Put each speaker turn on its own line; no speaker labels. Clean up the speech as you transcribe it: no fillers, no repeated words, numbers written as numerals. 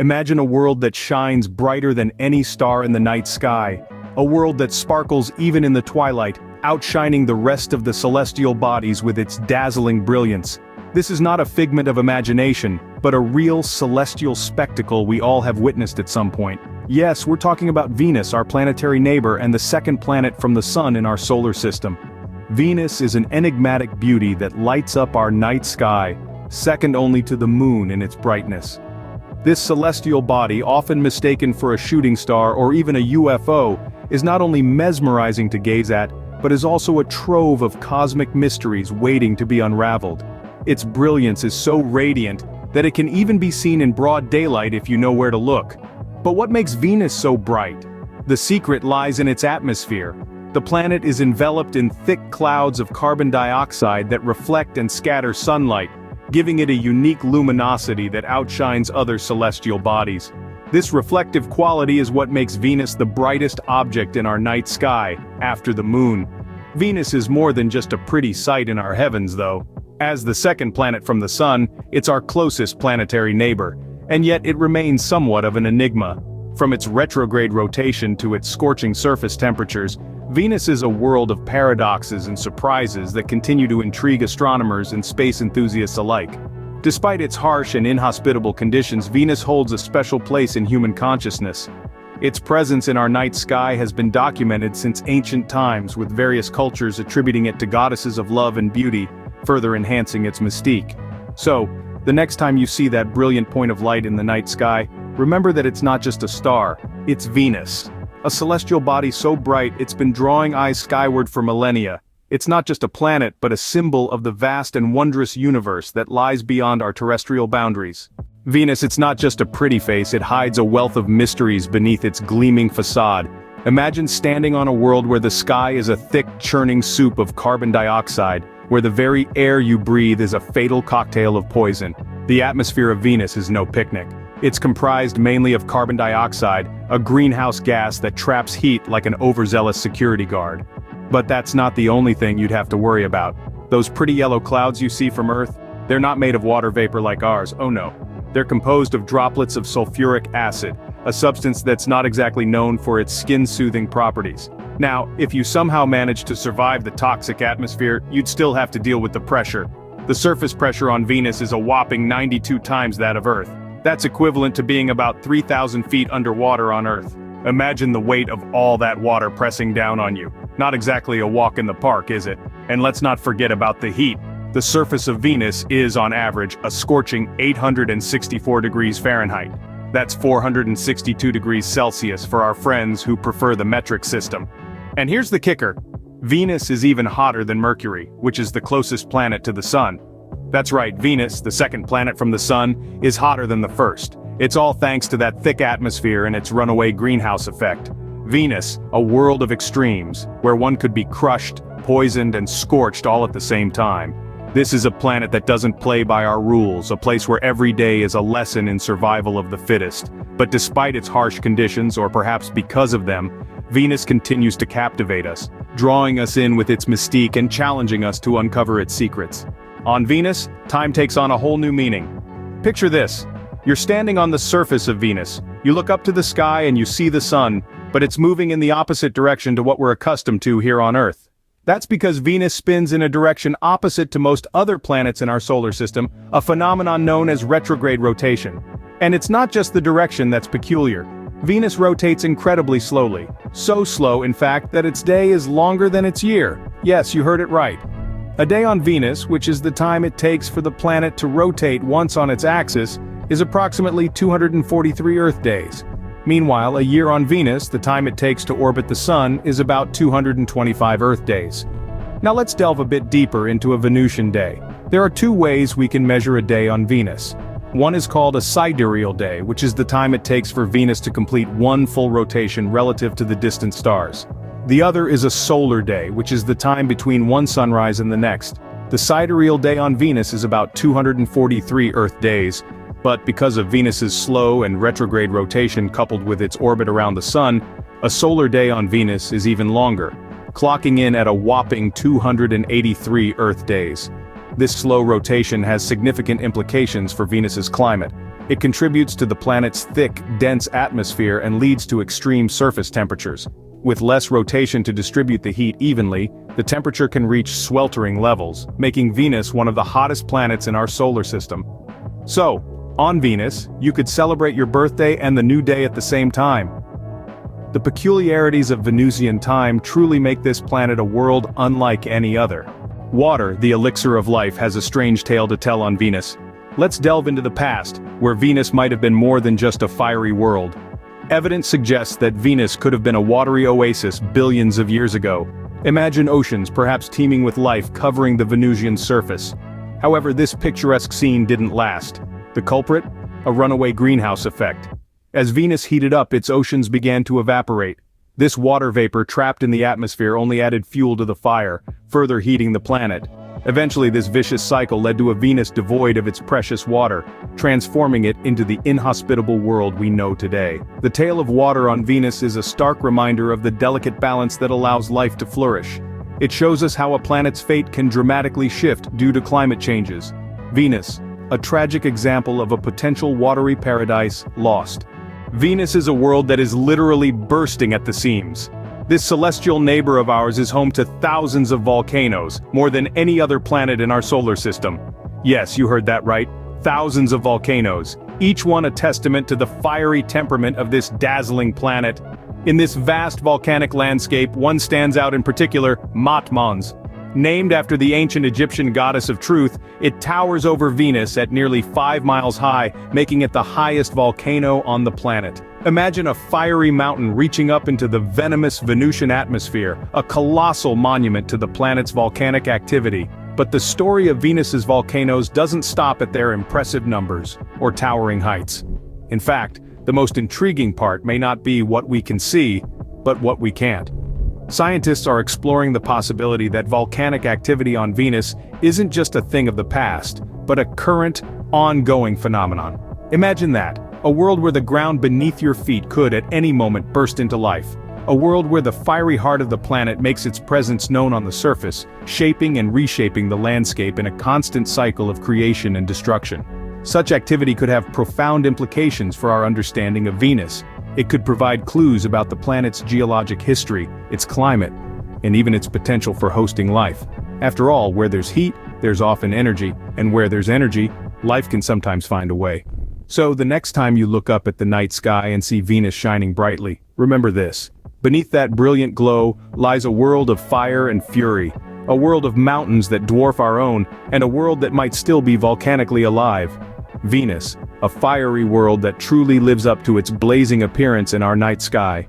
Imagine a world that shines brighter than any star in the night sky, a world that sparkles even in the twilight, outshining the rest of the celestial bodies with its dazzling brilliance. This is not a figment of imagination, but a real celestial spectacle we all have witnessed at some point. Yes, we're talking about Venus, our planetary neighbor and the second planet from the Sun in our solar system. Venus is an enigmatic beauty that lights up our night sky, second only to the moon in its brightness. This celestial body, often mistaken for a shooting star or even a UFO, is not only mesmerizing to gaze at, but is also a trove of cosmic mysteries waiting to be unraveled. Its brilliance is so radiant that it can even be seen in broad daylight if you know where to look. But what makes Venus so bright? The secret lies in its atmosphere. The planet is enveloped in thick clouds of carbon dioxide that reflect and scatter sunlight, giving it a unique luminosity that outshines other celestial bodies. This reflective quality is what makes Venus the brightest object in our night sky, after the moon. Venus is more than just a pretty sight in our heavens, though. As the second planet from the Sun, it's our closest planetary neighbor, and yet it remains somewhat of an enigma. From its retrograde rotation to its scorching surface temperatures, Venus is a world of paradoxes and surprises that continue to intrigue astronomers and space enthusiasts alike. Despite its harsh and inhospitable conditions, Venus holds a special place in human consciousness. Its presence in our night sky has been documented since ancient times, with various cultures attributing it to goddesses of love and beauty, further enhancing its mystique. So, the next time you see that brilliant point of light in the night sky, remember that it's not just a star, it's Venus. A celestial body so bright it's been drawing eyes skyward for millennia. It's not just a planet but a symbol of the vast and wondrous universe that lies beyond our terrestrial boundaries. Venus, it's not just a pretty face, it hides a wealth of mysteries beneath its gleaming facade. Imagine standing on a world where the sky is a thick, churning soup of carbon dioxide, where the very air you breathe is a fatal cocktail of poison. The atmosphere of Venus is no picnic. It's comprised mainly of carbon dioxide, a greenhouse gas that traps heat like an overzealous security guard. But that's not the only thing you'd have to worry about. Those pretty yellow clouds you see from Earth, they're not made of water vapor like ours, oh no. They're composed of droplets of sulfuric acid, a substance that's not exactly known for its skin-soothing properties. Now, if you somehow manage to survive the toxic atmosphere, you'd still have to deal with the pressure. The surface pressure on Venus is a whopping 92 times that of Earth. That's equivalent to being about 3,000 feet underwater on Earth. Imagine the weight of all that water pressing down on you. Not exactly a walk in the park, is it? And let's not forget about the heat. The surface of Venus is, on average, a scorching 864 degrees Fahrenheit. That's 462 degrees Celsius for our friends who prefer the metric system. And here's the kicker. Venus is even hotter than Mercury, which is the closest planet to the Sun. That's right, Venus, the second planet from the Sun, is hotter than the first. It's all thanks to that thick atmosphere and its runaway greenhouse effect. Venus, a world of extremes, where one could be crushed, poisoned, and scorched all at the same time. This is a planet that doesn't play by our rules, a place where every day is a lesson in survival of the fittest. But despite its harsh conditions, or perhaps because of them, Venus continues to captivate us, drawing us in with its mystique and challenging us to uncover its secrets. On Venus, time takes on a whole new meaning. Picture this. You're standing on the surface of Venus. You look up to the sky and you see the sun, but it's moving in the opposite direction to what we're accustomed to here on Earth. That's because Venus spins in a direction opposite to most other planets in our solar system, a phenomenon known as retrograde rotation. And it's not just the direction that's peculiar. Venus rotates incredibly slowly. So slow, in fact, that its day is longer than its year. Yes, you heard it right. A day on Venus, which is the time it takes for the planet to rotate once on its axis, is approximately 243 Earth days. Meanwhile, a year on Venus, the time it takes to orbit the Sun, is about 225 Earth days. Now let's delve a bit deeper into a Venusian day. There are two ways we can measure a day on Venus. One is called a sidereal day, which is the time it takes for Venus to complete one full rotation relative to the distant stars. The other is a solar day, which is the time between one sunrise and the next. The sidereal day on Venus is about 243 Earth days, but because of Venus's slow and retrograde rotation coupled with its orbit around the Sun, a solar day on Venus is even longer, clocking in at a whopping 283 Earth days. This slow rotation has significant implications for Venus's climate. It contributes to the planet's thick, dense atmosphere and leads to extreme surface temperatures. With less rotation to distribute the heat evenly, the temperature can reach sweltering levels, making Venus one of the hottest planets in our solar system. So, on Venus, you could celebrate your birthday and the new day at the same time. The peculiarities of Venusian time truly make this planet a world unlike any other. Water, the elixir of life, has a strange tale to tell on Venus. Let's delve into the past, where Venus might have been more than just a fiery world. Evidence suggests that Venus could have been a watery oasis billions of years ago. Imagine oceans, perhaps teeming with life, covering the Venusian surface. However, this picturesque scene didn't last. The culprit? A runaway greenhouse effect. As Venus heated up, its oceans began to evaporate. This water vapor trapped in the atmosphere only added fuel to the fire, further heating the planet. Eventually, this vicious cycle led to a Venus devoid of its precious water, transforming it into the inhospitable world we know today. The tale of water on Venus is a stark reminder of the delicate balance that allows life to flourish. It shows us how a planet's fate can dramatically shift due to climate changes. Venus, a tragic example of a potential watery paradise lost. Venus is a world that is literally bursting at the seams. This celestial neighbor of ours is home to thousands of volcanoes, more than any other planet in our solar system. Yes, you heard that right, thousands of volcanoes, each one a testament to the fiery temperament of this dazzling planet. In this vast volcanic landscape, one stands out in particular, Mat Mons. Named after the ancient Egyptian goddess of truth, it towers over Venus at nearly 5 miles high, making it the highest volcano on the planet. Imagine a fiery mountain reaching up into the venomous Venusian atmosphere, a colossal monument to the planet's volcanic activity. But the story of Venus's volcanoes doesn't stop at their impressive numbers or towering heights. In fact, the most intriguing part may not be what we can see, but what we can't. Scientists are exploring the possibility that volcanic activity on Venus isn't just a thing of the past, but a current, ongoing phenomenon. Imagine that, a world where the ground beneath your feet could at any moment burst into life. A world where the fiery heart of the planet makes its presence known on the surface, shaping and reshaping the landscape in a constant cycle of creation and destruction. Such activity could have profound implications for our understanding of Venus. It could provide clues about the planet's geologic history, its climate, and even its potential for hosting life. After all, where there's heat, there's often energy, and where there's energy, life can sometimes find a way. So the next time you look up at the night sky and see Venus shining brightly, remember this. Beneath that brilliant glow lies a world of fire and fury, a world of mountains that dwarf our own, and a world that might still be volcanically alive. Venus, a fiery world that truly lives up to its blazing appearance in our night sky.